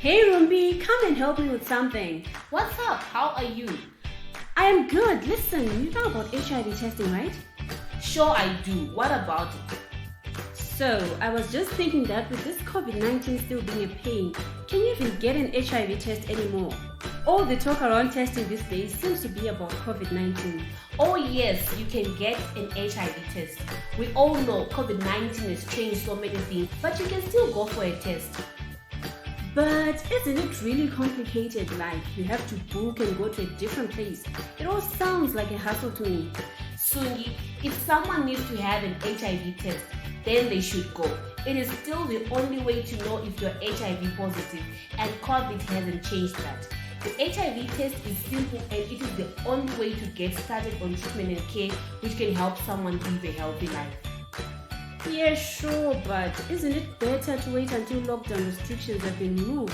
Hey Rumbi, come and help me with something. What's up? How are you? I am good. Listen, you know about HIV testing, right? Sure I do. What about it? So, I was just thinking that with this COVID-19 still being a pain, can you even get an HIV test anymore? All the talk around testing these days seems to be about COVID-19. Oh yes, you can get an HIV test. We all know COVID-19 has changed so many things, but you can still go for a test. But isn't it really complicated? Like, you have to book and go to a different place. It all sounds like a hassle to me. Sungi, if someone needs to have an HIV test, then they should go. It is still the only way to know if you're HIV positive, and COVID hasn't changed that. The HIV test is simple and it is the only way to get started on treatment and care which can help someone live a healthy life. Yeah, sure, but isn't it better to wait until lockdown restrictions have been removed?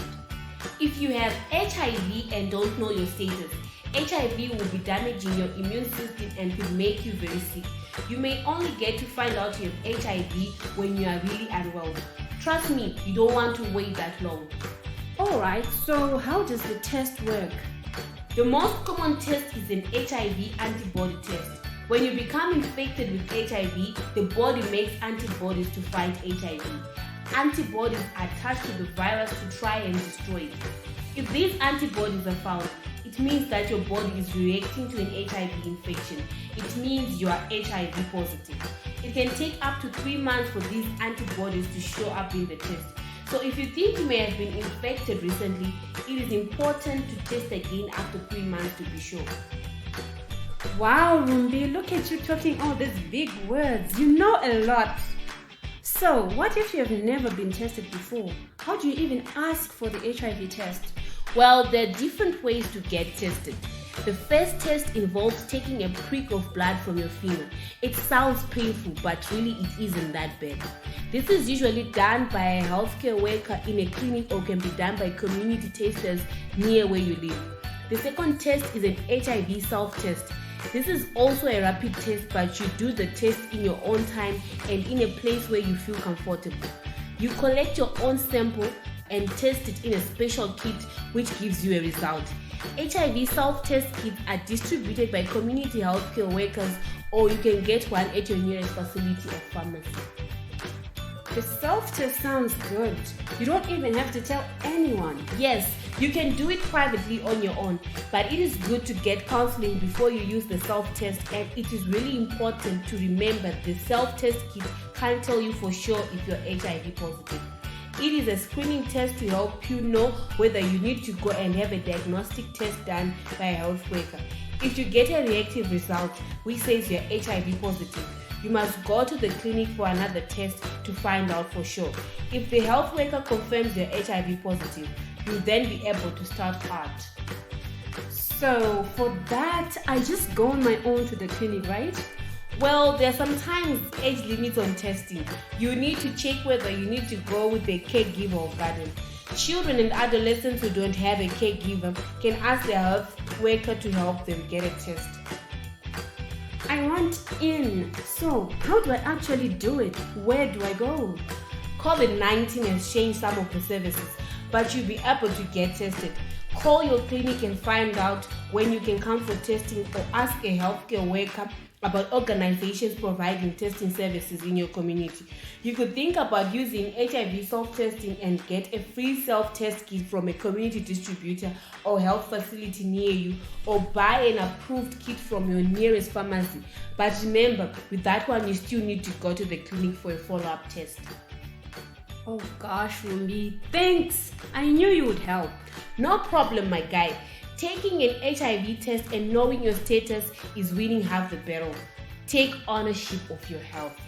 If you have HIV and don't know your status, HIV will be damaging your immune system and could make you very sick. You may only get to find out you have HIV when you are really unwell. Trust me, you don't want to wait that long. Alright, so how does the test work? The most common test is an HIV antibody test. When you become infected with HIV, the body makes antibodies to fight HIV. Antibodies are attached to the virus to try and destroy it. If these antibodies are found, it means that your body is reacting to an HIV infection. It means you are HIV positive. It can take up to 3 months for these antibodies to show up in the test. So if you think you may have been infected recently, it is important to test again after 3 months to be sure. Wow, Rumbi, look at you talking all these big words. You know a lot. So, what if you have never been tested before? How do you even ask for the HIV test? Well, there are different ways to get tested. The first test involves taking a prick of blood from your finger. It sounds painful, but really it isn't that bad. This is usually done by a healthcare worker in a clinic or can be done by community testers near where you live. The second test is an Hiv Self Test. This is also a rapid test, but you do the test in your own time and in a place where you feel comfortable. You collect your own sample and test it in a special kit which gives you a result. Hiv self-test kits are distributed by community healthcare workers, or you can get one at your nearest facility or pharmacy. The self-test sounds good. You don't even have to tell anyone. Yes, you can do it privately on your own, but it is good to get counseling before you use the self-test, and it is really important to remember the self-test kit can't tell you for sure if you're HIV positive. It is a screening test to help you know whether you need to go and have a diagnostic test done by a health worker. If you get a reactive result which says you're HIV positive, you must go to the clinic for another test to find out for sure. If the health worker confirms you're HIV positive, you'll then be able to start art. So for that, I just go on my own to the clinic, right? Well, there are sometimes age limits on testing. You need to check whether you need to go with a caregiver or guardian. Children and adolescents who don't have a caregiver can ask their health worker to help them get a test. I want in. So, how do I actually do it? Where do I go? COVID-19 has changed some of the services, but you'll be able to get tested. Call your clinic and find out when you can come for testing, or ask a healthcare worker about organizations providing testing services in your community. You could think about using HIV self-testing and get a free self-test kit from a community distributor or health facility near you, or buy an approved kit from your nearest pharmacy. But remember, with that one, you still need to go to the clinic for a follow-up test. Oh gosh, Rumbi, thanks. I knew you would help. No problem, my guy. Taking an HIV test and knowing your status is winning half the battle. Take ownership of your health.